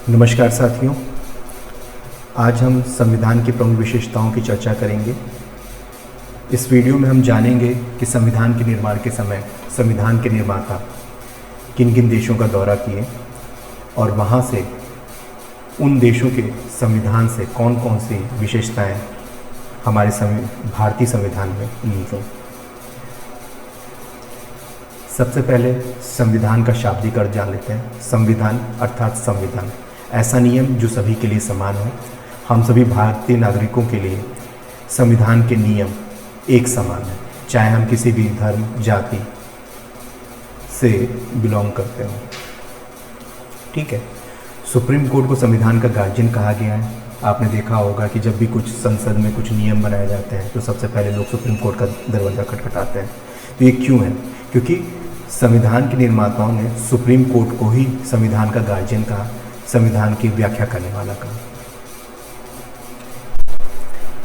नमस्कार साथियों, आज हम संविधान की प्रमुख विशेषताओं की चर्चा करेंगे। इस वीडियो में हम जानेंगे कि संविधान के निर्माण के समय संविधान के निर्माता किन किन देशों का दौरा किए और वहाँ से उन देशों के संविधान से कौन कौन सी विशेषताएं हमारे भारतीय संविधान में ली गई। सबसे पहले संविधान का शाब्दिक अर्थ जान लेते हैं। संविधान अर्थात संविधान, ऐसा नियम जो सभी के लिए समान हो। हम सभी भारतीय नागरिकों के लिए संविधान के नियम एक समान है, चाहे हम किसी भी धर्म जाति से बिलोंग करते हो। ठीक है। सुप्रीम कोर्ट को संविधान का गार्जियन कहा गया है। आपने देखा होगा कि जब भी कुछ संसद में कुछ नियम बनाए जाते हैं तो सबसे पहले लोग सुप्रीम कोर्ट का दरवाज़ा खटखटाते हैं। तो ये क्यों है? क्योंकि संविधान के निर्माताओं ने सुप्रीम कोर्ट को ही संविधान का गार्जियन कहा, संविधान की व्याख्या करने वाला कहा।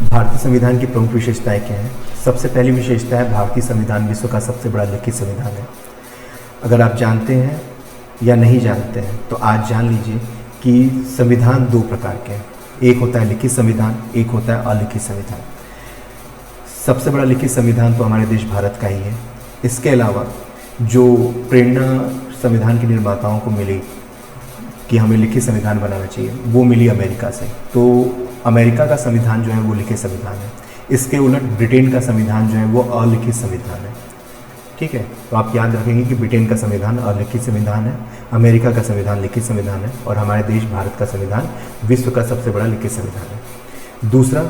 भारतीय संविधान की प्रमुख विशेषताएं क्या हैं? सबसे पहली विशेषता है भारतीय संविधान विश्व का सबसे बड़ा लिखित संविधान है। अगर आप जानते हैं या नहीं जानते हैं तो आज जान लीजिए कि संविधान दो प्रकार के हैं। एक होता है लिखित संविधान, एक होता है अलिखित संविधान। सबसे बड़ा लिखित संविधान तो हमारे देश भारत का ही है। इसके अलावा जो प्रेरणा संविधान के निर्माताओं को मिली कि हमें लिखित संविधान बनाना चाहिए, वो मिली अमेरिका से। तो अमेरिका का संविधान जो है वो लिखित संविधान है। इसके उलट ब्रिटेन का संविधान जो है वो अलिखित संविधान है। ठीक है। तो आप याद रखेंगे कि ब्रिटेन का संविधान अलिखित संविधान है, अमेरिका का संविधान लिखित संविधान है और हमारे देश भारत का संविधान विश्व का सबसे बड़ा लिखित संविधान है। दूसरा,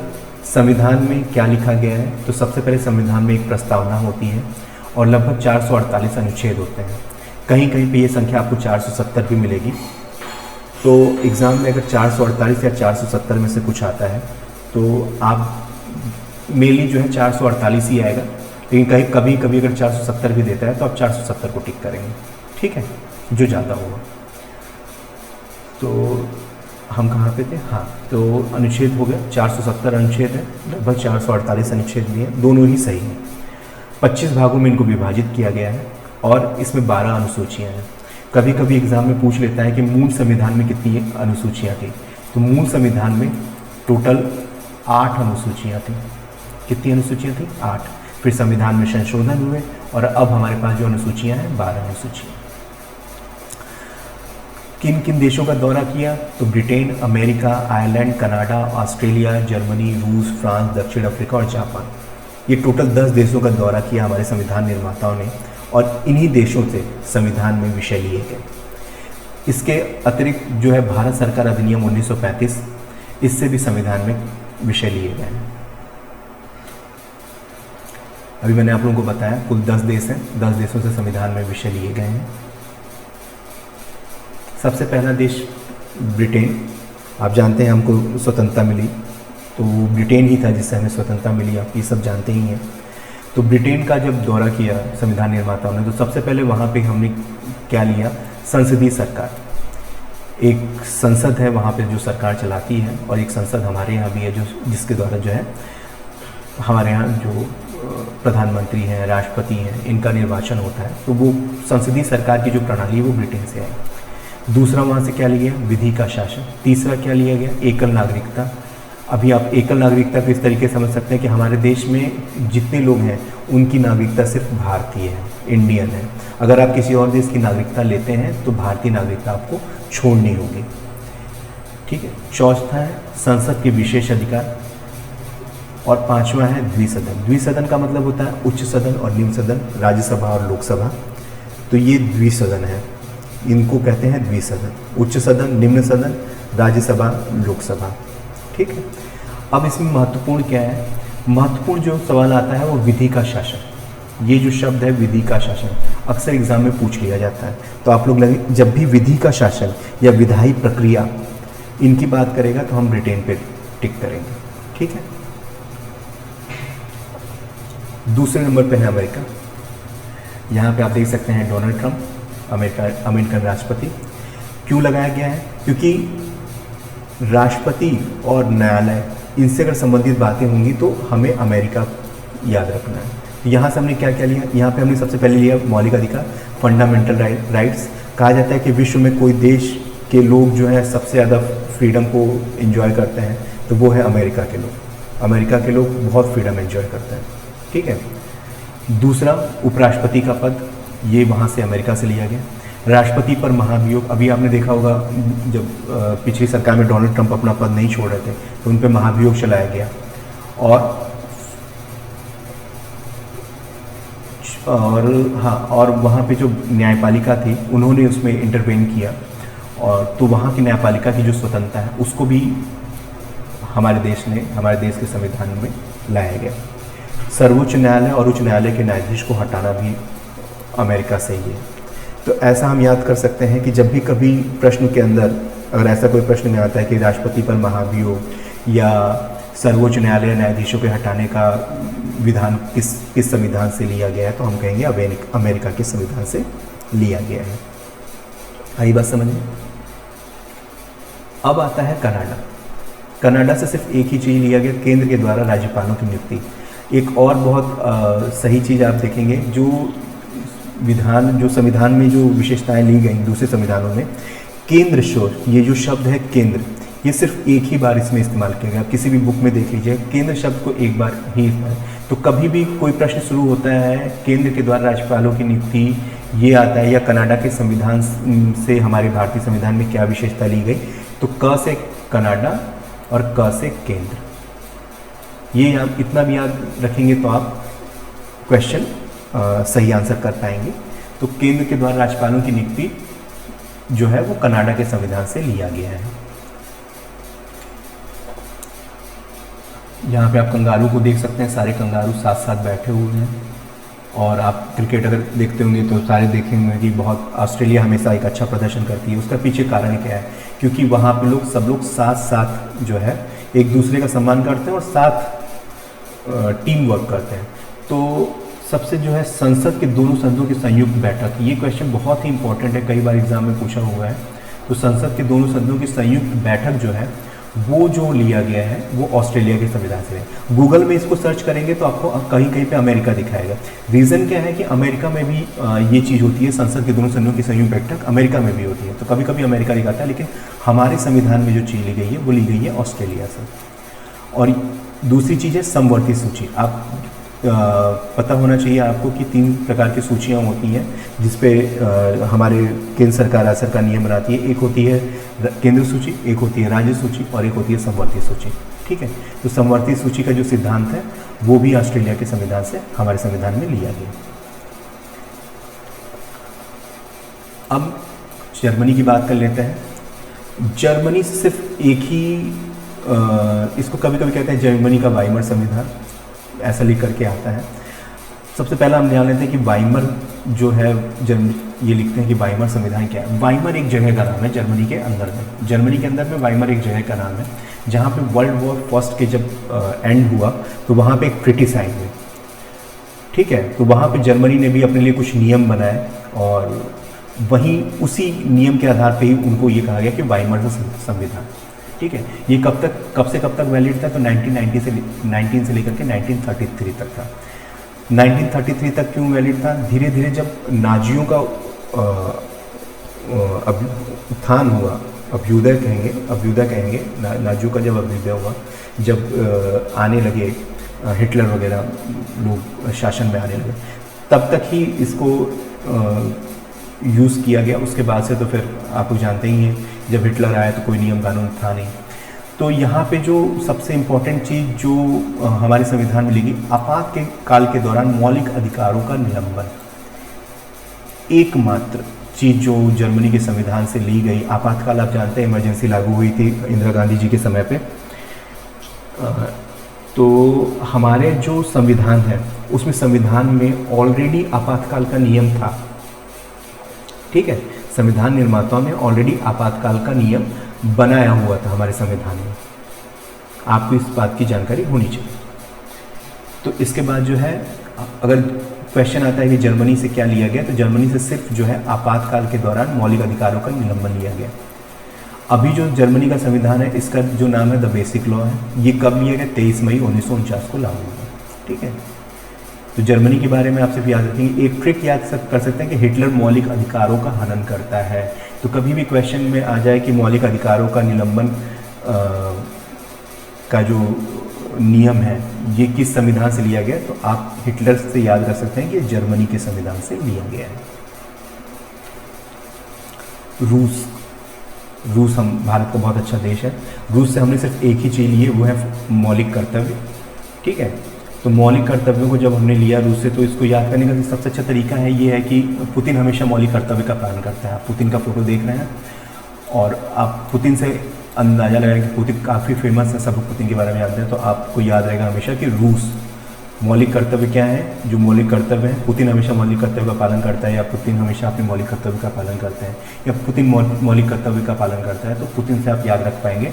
संविधान में क्या लिखा गया है? तो सबसे पहले संविधान में एक प्रस्तावना होती है और लगभग 448 अनुच्छेद होते हैं। कहीं कहीं पे ये संख्या आपको 470 भी मिलेगी। तो एग्ज़ाम में अगर 448 या 470 में से कुछ आता है तो आप मेनली जो है 448 ही आएगा, लेकिन कहीं कभी कभी अगर 470 भी देता है तो आप 470 को टिक करेंगे। ठीक है, जो ज़्यादा होगा। तो हम कहाँ पे थे? हाँ, तो अनुच्छेद हो गया 470 अनुच्छेद है, लगभग 448 अनुच्छेद भी हैं, दोनों ही सही हैं। 25 भागों में इनको विभाजित किया गया है और इसमें 12 अनुसूचियाँ हैं। कभी कभी एग्जाम में पूछ लेता है कि मूल संविधान में कितनी अनुसूचियाँ थी। तो मूल संविधान में टोटल 8 अनुसूचियाँ थी। कितनी अनुसूचियाँ थी? 8। फिर संविधान में संशोधन हुए और अब हमारे पास जो अनुसूचियाँ हैं 12 अनुसूचियाँ। किन किन देशों का दौरा किया? तो Britain, America, Ireland, Canada, Australia, Germany, रूस, फ्रांस, दक्षिण अफ्रीका और जापान। ये टोटल 10 देशों का दौरा किया हमारे संविधान निर्माताओं ने और इन्हीं देशों से संविधान में विषय लिए गए। इसके अतिरिक्त जो है भारत सरकार अधिनियम 1935, इससे भी संविधान में विषय लिए गए हैं। अभी मैंने आप लोगों को बताया कुल 10 देश हैं, 10 देशों से संविधान में विषय लिए गए हैं। सबसे पहला देश ब्रिटेन। आप जानते हैं हमको स्वतंत्रता मिली तो ब्रिटेन ही था जिससे हमें स्वतंत्रता मिली, आप ये सब जानते ही हैं। तो ब्रिटेन का जब दौरा किया संविधान निर्माताओं ने तो सबसे पहले वहाँ पे हमने क्या लिया? संसदीय सरकार। एक संसद है वहाँ पे जो सरकार चलाती है और एक संसद हमारे यहाँ भी है जो जिसके द्वारा जो है हमारे यहाँ जो प्रधानमंत्री हैं, राष्ट्रपति हैं, इनका निर्वाचन होता है। तो वो संसदीय सरकार की जो प्रणाली है वो ब्रिटेन से है। दूसरा वहाँ से क्या लिया? विधि का शासन। तीसरा क्या लिया गया? एकल नागरिकता। अभी आप एकल नागरिकता को इस तरीके से समझ सकते हैं कि हमारे देश में जितने लोग हैं उनकी नागरिकता सिर्फ भारतीय है, इंडियन है। अगर आप किसी और देश की नागरिकता लेते हैं तो भारतीय नागरिकता आपको छोड़नी होगी। ठीक है। चौथा है संसद के विशेष अधिकार और पांचवा है द्विसदन। द्विसदन का मतलब होता है उच्च सदन और निम्न सदन, राज्यसभा और लोकसभा। तो ये द्विसदन है, इनको कहते हैं द्विसदन। उच्च सदन, निम्न सदन, राज्यसभा, लोकसभा। ठीक है। अब इसमें महत्वपूर्ण क्या है? महत्वपूर्ण जो सवाल आता है वो विधि का शासन। ये जो शब्द है विधि का शासन अक्सर एग्जाम में पूछ लिया जाता है। तो आप लोग लगे जब भी विधि का शासन या विधायी प्रक्रिया इनकी बात करेगा तो हम ब्रिटेन पे टिक करेंगे। ठीक है। दूसरे नंबर पे है अमेरिका। यहाँ पे आप देख सकते हैं डोनाल्ड ट्रंप, अमेरिकन राष्ट्रपति। क्यों लगाया गया है? क्योंकि राष्ट्रपति और न्यायालय इनसे अगर संबंधित बातें होंगी तो हमें अमेरिका याद रखना है। यहाँ से हमने क्या क्या लिया? यहाँ पे हमने सबसे पहले लिया मौलिक अधिकार, फंडामेंटल राइट्स। कहा जाता है कि विश्व में कोई देश के लोग जो है सबसे ज़्यादा फ्रीडम को एंजॉय करते हैं, तो वो है अमेरिका के लोग। अमेरिका के लोग बहुत फ्रीडम एंजॉय करते हैं, ठीक है। दूसरा, उपराष्ट्रपति का पद, ये वहाँ से अमेरिका से लिया गया। राष्ट्रपति पर महाभियोग, अभी आपने देखा होगा जब पिछली सरकार में डोनाल्ड ट्रंप अपना पद नहीं छोड़ रहे थे तो उन पर महाभियोग चलाया गया। और वहाँ पे जो न्यायपालिका थी उन्होंने उसमें इंटरवेन किया, और तो वहाँ की न्यायपालिका की जो स्वतंत्रता है उसको भी हमारे देश के संविधान में लाया गया। सर्वोच्च न्यायालय और उच्च न्यायालय के न्यायाधीश को हटाना भी अमेरिका से ही है। तो ऐसा हम याद कर सकते हैं कि जब भी कभी प्रश्न के अंदर अगर ऐसा कोई प्रश्न में आता है कि राष्ट्रपति पर महाभियोग या सर्वोच्च न्यायालय न्यायाधीशों के हटाने का विधान किस संविधान से लिया गया है, तो हम कहेंगे अमेरिका के संविधान से लिया गया है। आई बात समझ में? अब आता है कनाडा। कनाडा से सिर्फ एक ही चीज़ लिया गया, केंद्र के द्वारा राज्यपालों की नियुक्ति। एक और बहुत सही चीज़ आप देखेंगे, जो संविधान में जो विशेषताएं ली गई दूसरे संविधानों में, केंद्र शोर, ये जो शब्द है केंद्र, ये सिर्फ एक ही बार इसमें इस्तेमाल किया गया। आप किसी भी बुक में देख लीजिए, केंद्र शब्द को एक बार ही इस्तेमाल। तो कभी भी कोई प्रश्न शुरू होता है केंद्र के द्वारा राज्यपालों की नियुक्ति, ये आता है, या कनाडा के संविधान से हमारे भारतीय संविधान में क्या विशेषता ली गई, तो क से कनाडा और क से केंद्र, ये आप इतना भी याद रखेंगे तो आप क्वेश्चन सही आंसर कर पाएंगे। तो केंद्र के द्वारा राज्यपालों की नियुक्ति जो है वो कनाडा के संविधान से लिया गया है। यहाँ पे आप कंगारू को देख सकते हैं, सारे कंगारू साथ साथ बैठे हुए हैं। और आप क्रिकेट अगर देखते होंगे तो सारे देखेंगे कि बहुत ऑस्ट्रेलिया हमेशा एक अच्छा प्रदर्शन करती है। उसका पीछे कारण क्या है? क्योंकि वहाँ पे सब लोग साथ साथ जो है एक दूसरे का सम्मान करते हैं और साथ टीम वर्क करते हैं। तो सबसे जो है संसद के दोनों सदनों की संयुक्त बैठक, ये क्वेश्चन बहुत ही इंपॉर्टेंट है, कई बार एग्जाम में पूछा हुआ है। तो संसद के दोनों सदनों की संयुक्त बैठक जो है वो जो लिया गया है वो ऑस्ट्रेलिया के संविधान से है। गूगल में इसको सर्च करेंगे तो आपको कहीं कहीं पे अमेरिका दिखाएगा। रीज़न क्या है कि अमेरिका में भी ये चीज़ होती है, संसद के दोनों सदनों की संयुक्त बैठक अमेरिका में भी होती है। तो कभी कभी अमेरिका दिखाता है, लेकिन हमारे संविधान में जो चीज़ ली गई है वो ली गई है ऑस्ट्रेलिया से। और दूसरी चीज़ है समवर्ती सूची। आप पता होना चाहिए आपको कि 3 प्रकार की सूचियाँ होती हैं जिसपे हमारे केंद्र सरकार राज्य सरकार नियम बनाती है। एक होती है केंद्र सूची, एक होती है राज्य सूची और एक होती है समवर्ती सूची, ठीक है। तो समवर्ती सूची का जो सिद्धांत है वो भी ऑस्ट्रेलिया के संविधान से हमारे संविधान में लिया गया। अब जर्मनी की बात कर लेते हैं। जर्मनी से सिर्फ एक ही इसको कभी कभी कहते हैं जर्मनी का वाइमर संविधान, ऐसा लिख करके आता है। सबसे पहला हम जान लेते हैं कि वाइमर जो है ये लिखते हैं कि वाइमर संविधान क्या है। वाइमर एक जगह का नाम है जर्मनी के अंदर में। जर्मनी के अंदर में वाइमर एक जगह का नाम है जहाँ पे वर्ल्ड वॉर फर्स्ट के जब एंड हुआ तो वहाँ पे एक ट्रीटी साइन हुई, ठीक है। तो वहाँ पे जर्मनी ने भी अपने लिए कुछ नियम बनाए और वहीं उसी नियम के आधार पर ही उनको ये कहा गया कि वाइमर संविधान, ठीक है। ये कब से कब तक वैलिड था? तो 19 से लेकर के 1933 तक था। 1933 तक क्यों वैलिड था? धीरे धीरे जब नाजियों का उत्थान हुआ, अभ्युदय कहेंगे, नाजियों का जब अभ्युदय हुआ, जब आने लगे हिटलर वगैरह लोग शासन में आने लगे, तब तक ही इसको यूज़ किया गया। उसके बाद से तो फिर आप लोग जानते ही हैं, जब हिटलर आया तो कोई नियम कानून था नहीं। तो यहाँ पे जो सबसे इम्पोर्टेंट चीज़ जो हमारे संविधान में लिखी, आपात के काल के दौरान मौलिक अधिकारों का निलंबन, एकमात्र चीज़ जो जर्मनी के संविधान से ली गई। आपातकाल आप जानते हैं इमरजेंसी लागू हुई थी इंदिरा गांधी जी के समय पे। तो हमारे जो संविधान है उसमें संविधान में ऑलरेडी आपातकाल का नियम था, ठीक है। संविधान निर्माताओं ने ऑलरेडी आपातकाल का नियम बनाया हुआ था हमारे संविधान में। आपको इस बात की जानकारी होनी चाहिए। तो इसके बाद जो है अगर क्वेश्चन आता है कि जर्मनी से क्या लिया गया, तो जर्मनी से सिर्फ जो है आपातकाल के दौरान मौलिक अधिकारों का निलंबन लिया गया। अभी जो जर्मनी का संविधान है इसका जो नाम है द बेसिक लॉ है। ये कब लिया गया? 23 मई 1949 को लागू हुआ, ठीक है। तो जर्मनी के बारे में आप सिर्फ याद रखेंगे, एक ट्रिक याद कर सकते हैं कि हिटलर मौलिक अधिकारों का हनन करता है। तो कभी भी क्वेश्चन में आ जाए कि मौलिक अधिकारों का निलंबन का जो नियम है ये किस संविधान से लिया गया, तो आप हिटलर से याद रख सकते हैं कि जर्मनी के संविधान से लिया गया है। रूस हम भारत का बहुत अच्छा देश है। रूस से हमने सिर्फ एक ही चीज़ ली है, वो है मौलिक कर्तव्य। ठीक है, तो मौलिक कर्तव्यों को जब हमने लिया रूस से, तो इसको याद करने का सबसे अच्छा तरीका है ये है कि पुतिन हमेशा मौलिक कर्तव्य का पालन करता है। आप पुतिन का फोटो देख रहे हैं और आप पुतिन से अंदाजा लगाएं कि पुतिन काफ़ी फेमस है, सब पुतिन के बारे में याद है, तो आपको याद रहेगा हमेशा कि रूस मौलिक कर्तव्य क्या है, जो मौलिक कर्तव्य है, पुतिन हमेशा मौलिक कर्तव्य का पालन करता है, या पुतिन हमेशा अपने मौलिक कर्तव्य का पालन करते हैं, या पुतिन मौलिक कर्तव्य का पालन करता है, तो पुतिन से आप याद रख पाएंगे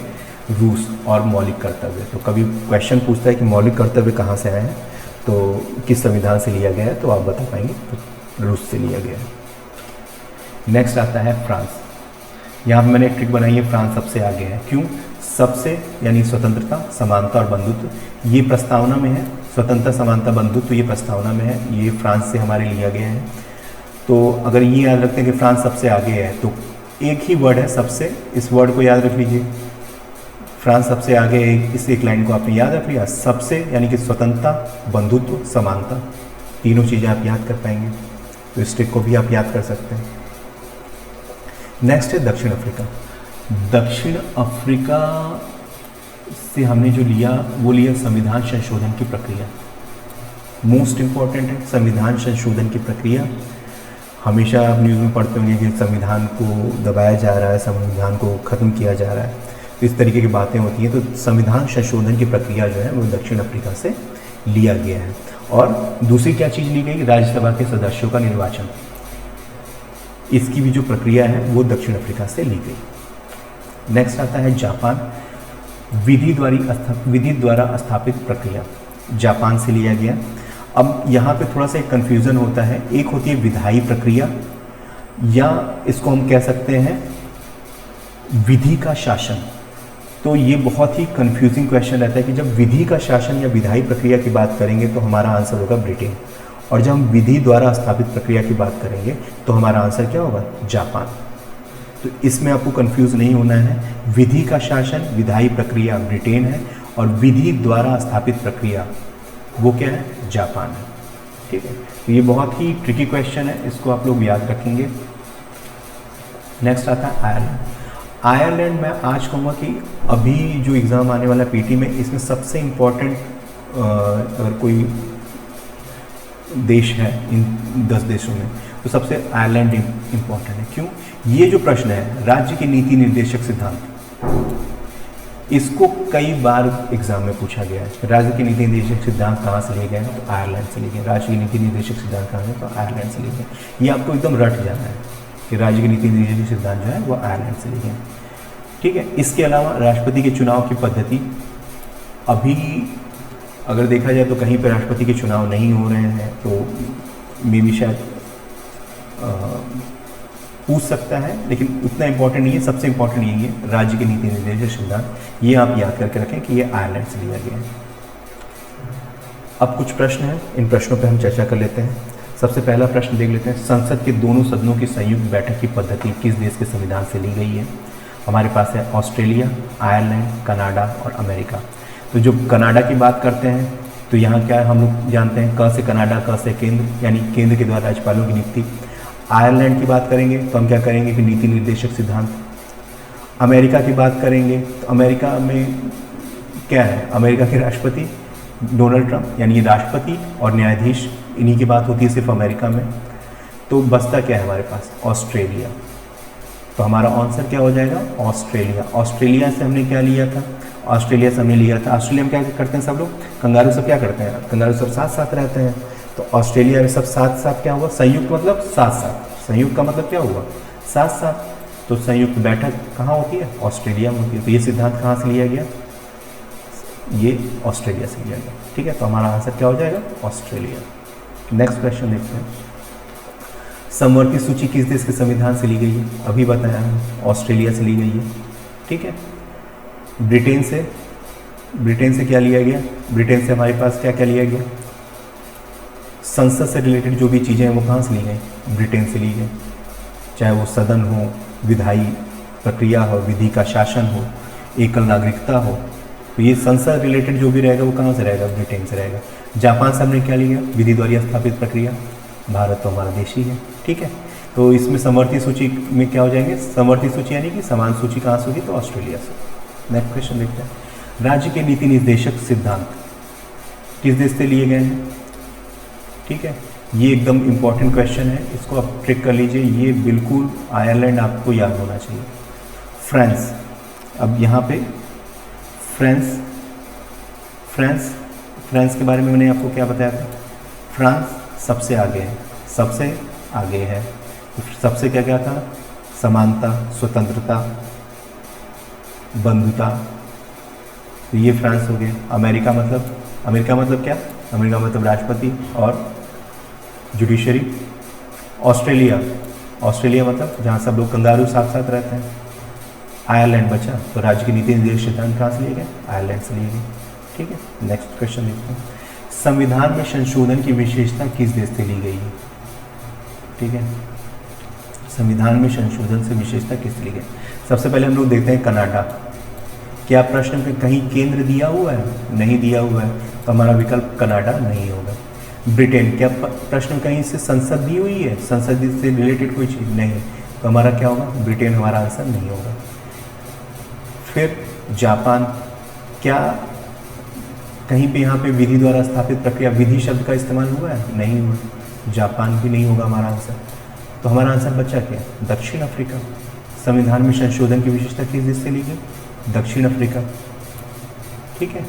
रूस और मौलिक कर्तव्य। तो कभी क्वेश्चन पूछता है कि मौलिक कर्तव्य कहाँ से आए हैं, तो किस संविधान से लिया गया है, तो आप बता पाएंगे तो रूस से लिया गया है। नेक्स्ट आता है फ्रांस। यहाँ पर मैंने एक ट्रिक बनाई है, फ्रांस सबसे आगे है। क्यों? सबसे यानी स्वतंत्रता, समानता और बंधुत्व, ये प्रस्तावना में है। स्वतंत्रता, समानता, बंधुत्व ये प्रस्तावना में है, ये फ्रांस से हमारे लिया गया है। तो अगर ये याद रखते हैं कि फ्रांस सबसे आगे है, तो एक ही वर्ड है सबसे, इस वर्ड को याद रख लीजिए। फ्रांस सबसे आगे है, इस एक लाइन को आपने याद रख लिया। सबसे यानी कि स्वतंत्रता, बंधुत्व, समानता, तीनों चीज़ें आप याद कर पाएंगे। तो इस ट्रिक को भी आप याद कर सकते हैं। नेक्स्ट है दक्षिण अफ्रीका। दक्षिण अफ्रीका से हमने जो लिया वो लिया संविधान संशोधन की प्रक्रिया। मोस्ट इम्पॉर्टेंट है संविधान संशोधन की प्रक्रिया। हमेशा आप न्यूज़ में पढ़ते होंगे कि संविधान को दबाया जा रहा है, संविधान को ख़त्म किया जा रहा है, तो इस तरीके की बातें होती हैं। तो संविधान संशोधन की प्रक्रिया जो है वो दक्षिण अफ्रीका से लिया गया है। और दूसरी क्या चीज़ ली गई? राज्यसभा के सदस्यों का निर्वाचन, इसकी भी जो प्रक्रिया है वो दक्षिण अफ्रीका से ली गई। नेक्स्ट आता है जापान। विधि द्वारा स्थापित प्रक्रिया जापान से लिया गया। अब यहाँ पे थोड़ा सा एक कन्फ्यूज़न होता है, एक होती है विधायी प्रक्रिया, या इसको हम कह सकते हैं विधि का शासन। तो ये बहुत ही कन्फ्यूजिंग क्वेश्चन रहता है कि जब विधि का शासन या विधायी प्रक्रिया की बात करेंगे तो हमारा आंसर होगा ब्रिटेन, और जब हम विधि द्वारा स्थापित प्रक्रिया की बात करेंगे तो हमारा आंसर क्या होगा? जापान। तो इसमें आपको कंफ्यूज नहीं होना है। विधि का शासन, विधायी प्रक्रिया ब्रिटेन है, और विधि द्वारा स्थापित प्रक्रिया वो क्या है? जापान है। ठीक है, तो ये बहुत ही ट्रिकी क्वेश्चन है, इसको आप लोग याद रखेंगे। नेक्स्ट आता है आयरलैंड। आयरलैंड मैं आज कहूँगा कि अभी जो एग्ज़ाम आने वाला पीटी में, इसमें सबसे इम्पोर्टेंट अगर कोई देश है इन 10 देशों में, तो सबसे आयरलैंड इम्पॉर्टेंट है। क्यों? ये जो प्रश्न है राज्य के नीति निर्देशक सिद्धांत, इसको कई बार एग्जाम में पूछा गया है। राज्य के नीति निर्देशक सिद्धांत कहाँ से लिए गए हैं? तो आयरलैंड से लिए गए। राज्य के नीति निर्देशक सिद्धांत कहाँ है? तो आयरलैंड से लिए गए। ये आपको एकदम रट जाना है कि राज्य के नीति निर्देशक सिद्धांत जो है वो आयरलैंड से लिए गए। ठीक है, इसके अलावा राष्ट्रपति के चुनाव की पद्धति, अभी अगर देखा जाए तो कहीं पर राष्ट्रपति के चुनाव नहीं हो रहे हैं, तो मे भी शायद पूछ सकता है, लेकिन उतना इम्पोर्टेंट नहीं है। सबसे इम्पोर्टेंट यही है राज्य के नीति निर्देशक सिद्धांत, ये आप याद करके रखें कि ये आयरलैंड से लिया गया है। अब कुछ प्रश्न हैं, इन प्रश्नों पर हम चर्चा कर लेते हैं। सबसे पहला प्रश्न देख लेते हैं, संसद के दोनों सदनों की संयुक्त बैठक की पद्धति किस देश के संविधान से ली गई है? हमारे पास है ऑस्ट्रेलिया, आयरलैंड, कनाडा और अमेरिका। तो जो कनाडा की बात करते हैं तो यहाँ क्या है, हम लोग जानते हैं क से कनाडा, क से केंद्र, यानी केंद्र के द्वारा राज्यपालों की नियुक्ति। आयरलैंड की बात करेंगे तो हम क्या करेंगे कि नीति निर्देशक सिद्धांत। अमेरिका की बात करेंगे तो अमेरिका में क्या है, अमेरिका के राष्ट्रपति डोनाल्ड ट्रंप, यानी राष्ट्रपति और न्यायाधीश, इन्हीं की बात होती है सिर्फ अमेरिका में। तो बचता क्या है हमारे पास? ऑस्ट्रेलिया। तो हमारा आंसर क्या हो जाएगा? ऑस्ट्रेलिया। ऑस्ट्रेलिया से हमने क्या लिया था? ऑस्ट्रेलिया से हमने लिया था। ऑस्ट्रेलिया में क्या करते हैं सब लोग? कंगारू सब क्या करते हैं? कंगारू सब साथ साथ रहते हैं। तो ऑस्ट्रेलिया में सब साथ साथ क्या हुआ? संयुक्त मतलब साथ साथ। संयुक्त का मतलब क्या हुआ? साथ साथ। तो संयुक्त बैठक कहाँ होती है? ऑस्ट्रेलिया में होती है। तो ये सिद्धांत कहाँ से लिया गया? ये ऑस्ट्रेलिया से लिया गया। ठीक है, तो हमारा आंसर क्या हो जाएगा? ऑस्ट्रेलिया। नेक्स्ट क्वेश्चन देखते हैं, समवर्ती सूची किस देश के संविधान से ली गई है? अभी बताया है, ऑस्ट्रेलिया से ली गई है। ठीक है, ब्रिटेन से क्या लिया गया? ब्रिटेन से हमारे पास क्या क्या लिया गया? संसद से रिलेटेड जो भी चीज़ें हैं वो कहाँ से ली गई, ब्रिटेन से ली गई, चाहे वो सदन हो, विधायी प्रक्रिया हो, विधि का शासन हो, एकल नागरिकता हो, तो ये संसद रिलेटेड जो भी रहेगा वो कहाँ से रहेगा, ब्रिटेन से रहेगा। जापान से हमने क्या लिया, विधि द्वारा स्थापित प्रक्रिया, भारत तो हमारा देश ही है, ठीक है। तो इसमें समवर्ती सूची में क्या हो जाएंगे, समवर्ती सूची यानी कि समान सूची कहाँ से होगी, तो ऑस्ट्रेलिया से। नेक्स्ट क्वेश्चन देखते हैं, राज्य के नीति निर्देशक सिद्धांत किस देश से लिए गए हैं, ठीक है। ये एकदम इम्पॉर्टेंट क्वेश्चन है, इसको आप ट्रिक कर लीजिए, ये बिल्कुल आयरलैंड आपको याद होना चाहिए। फ्रांस, अब यहाँ पे फ्रांस के बारे में मैंने आपको क्या बताया था, फ्रांस सबसे आगे है, सबसे आगे है। सबसे क्या क्या था, समानता, स्वतंत्रता, बंधुता, तो ये फ्रांस हो गया। अमेरिका मतलब क्या, अमेरिका मतलब राष्ट्रपति और जुडिशरी। ऑस्ट्रेलिया मतलब जहाँ सब लोग कंगारू साथ साथ रहते हैं। आयरलैंड बचा, तो राज्य की नीति निर्देशक सिद्धांत कहाँ से लिए गए, आयरलैंड से लिए गए, ठीक है। नेक्स्ट क्वेश्चन देखते हैं, संविधान में संशोधन की विशेषता किस देश से ली गई है, ठीक है। संविधान में संशोधन से विशेषता किस ली गई, सबसे पहले हम लोग देखते हैं कनाडा। क्या प्रश्न पे कहीं केंद्र दिया हुआ है, नहीं दिया हुआ है, तो हमारा विकल्प कनाडा नहीं होगा। ब्रिटेन, क्या प्रश्न कहीं से संसद दी हुई है, संसद से रिलेटेड कोई चीज़ नहीं, तो हमारा क्या होगा, ब्रिटेन हमारा आंसर नहीं होगा। फिर जापान, क्या कहीं पे यहाँ पे विधि द्वारा स्थापित प्रक्रिया, विधि शब्द का इस्तेमाल हुआ है, नहीं हुआ, जापान भी नहीं होगा हमारा आंसर। तो हमारा आंसर बचा क्या, दक्षिण अफ्रीका। संविधान में संशोधन की विशेषता किस देश से ली गई, दक्षिण अफ्रीका, ठीक है।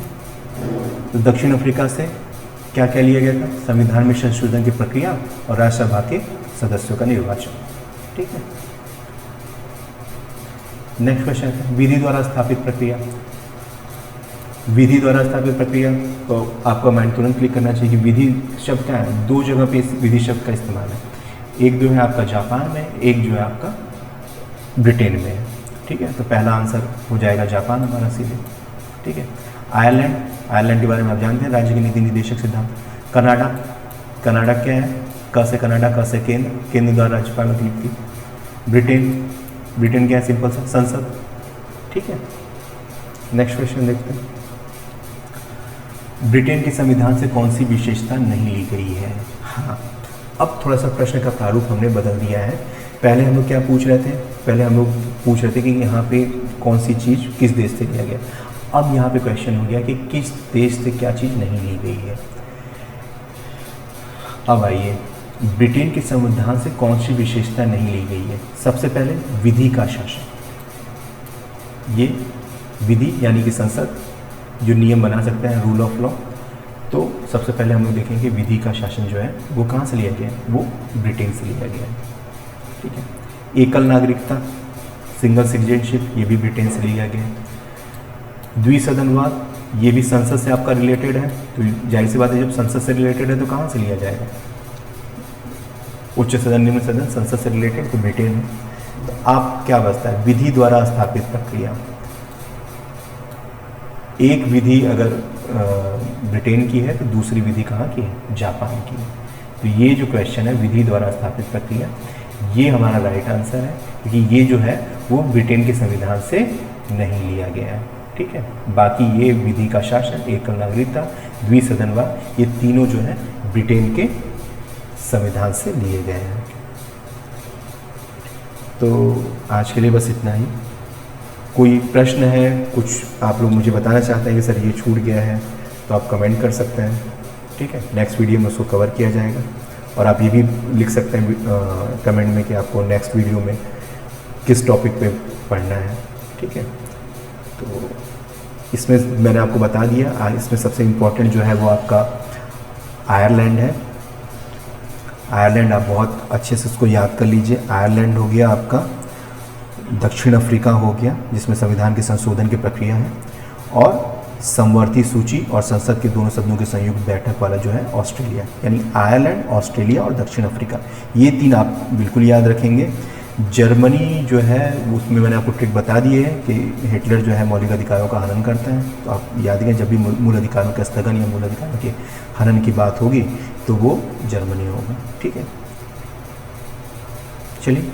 तो दक्षिण अफ्रीका से क्या क्या लिया गया था, संविधान में संशोधन की प्रक्रिया और राज्यसभा के सदस्यों का निर्वाचन, ठीक है। नेक्स्ट क्वेश्चन है, विधि द्वारा स्थापित प्रक्रिया। विधि द्वारा स्थापित प्रक्रिया, तो आपका माइंड तुरंत क्लिक करना चाहिए कि विधि शब्द क्या है, दो जगह पे इस विधि शब्द का इस्तेमाल है, एक जो है आपका जापान में, एक जो है आपका ब्रिटेन में है, ठीक है। तो पहला आंसर हो जाएगा जापान हमारा सीधे, ठीक है। आयरलैंड के बारे में आप जानते हैं, राज्य की नीति निर्देशक सिद्धांत। कनाडा क्या है, क से कनाडा, क से केंद्र द्वारा राज्यपाल की नियुक्ति। ब्रिटेन क्या है, सिंपल सा संसद, ठीक है। नेक्स्ट क्वेश्चन देखते हैं, ब्रिटेन के संविधान से कौन सी विशेषता नहीं ली गई है। हाँ, अब थोड़ा सा प्रश्न का प्रारूप हमने बदल दिया है। पहले हम लोग क्या पूछ रहे थे, पहले हम लोग पूछ रहे थे कि यहाँ पे कौन सी चीज़ किस देश से लिया गया। अब यहाँ पे क्वेश्चन हो गया कि किस देश से क्या चीज़ नहीं ली गई है। अब आइए, ब्रिटेन के संविधान से कौन सी विशेषता नहीं ली गई है। सबसे पहले विधि का शासन, ये विधि यानी कि संसद जो नियम बना सकते हैं, रूल ऑफ लॉ। तो सबसे पहले हम लोग देखेंगे विधि का शासन जो है वो कहाँ से लिया गया है, वो ब्रिटेन से लिया गया है, ठीक है। एकल नागरिकता, सिंगल सिटीजनशिप, ये भी ब्रिटेन से लिया गया है। द्विसदनवाद, ये भी संसद से आपका रिलेटेड है, तो जाहिर सी बात है जब संसद से रिलेटेड है तो कहाँ से लिया जाएगा, उच्च सदन, निम्न सदन, संसद से रिलेटेड तो ब्रिटेन है। तो आप क्या बचता है, विधि द्वारा स्थापित प्रक्रिया। एक विधि अगर ब्रिटेन की है तो दूसरी विधि कहाँ की है, जापान की है। तो ये जो क्वेश्चन है विधि द्वारा स्थापित प्रक्रिया, ये हमारा राइट आंसर है, क्योंकि ये जो है वो ब्रिटेन के संविधान से नहीं लिया गया है, ठीक है। बाकी ये विधि का शासन, एकल नागरिकता, द्विसदनवाद, ये तीनों जो है ब्रिटेन के संविधान से लिए गए हैं। तो आज के लिए बस इतना ही। कोई प्रश्न है, कुछ आप लोग मुझे बताना चाहते हैं कि सर ये छूट गया है, तो आप कमेंट कर सकते हैं, ठीक है। नेक्स्ट वीडियो में उसको कवर किया जाएगा। और आप ये भी लिख सकते हैं कमेंट में कि आपको नेक्स्ट वीडियो में किस टॉपिक पे पढ़ना है, ठीक है। तो इसमें मैंने आपको बता दिया, इसमें सबसे इम्पोर्टेंट जो है वो आपका आयरलैंड है। आयरलैंड आप बहुत अच्छे से उसको याद कर लीजिए। आयरलैंड हो गया आपका, दक्षिण अफ्रीका हो गया जिसमें संविधान के संशोधन की प्रक्रिया है, और समवर्ती सूची और संसद के दोनों सदनों के संयुक्त बैठक वाला जो है ऑस्ट्रेलिया। यानी आयरलैंड, ऑस्ट्रेलिया और दक्षिण अफ्रीका, ये तीन आप बिल्कुल याद रखेंगे। जर्मनी जो है उसमें मैंने आपको ट्रिक बता दी है कि हिटलर जो है मौलिक अधिकारों का हनन करता है। तो आप याद रखें, जब भी मूल अधिकारों के स्थगन या मूल अधिकारों के हनन की बात होगी तो वो जर्मनी होगा। ठीक है, चलिए।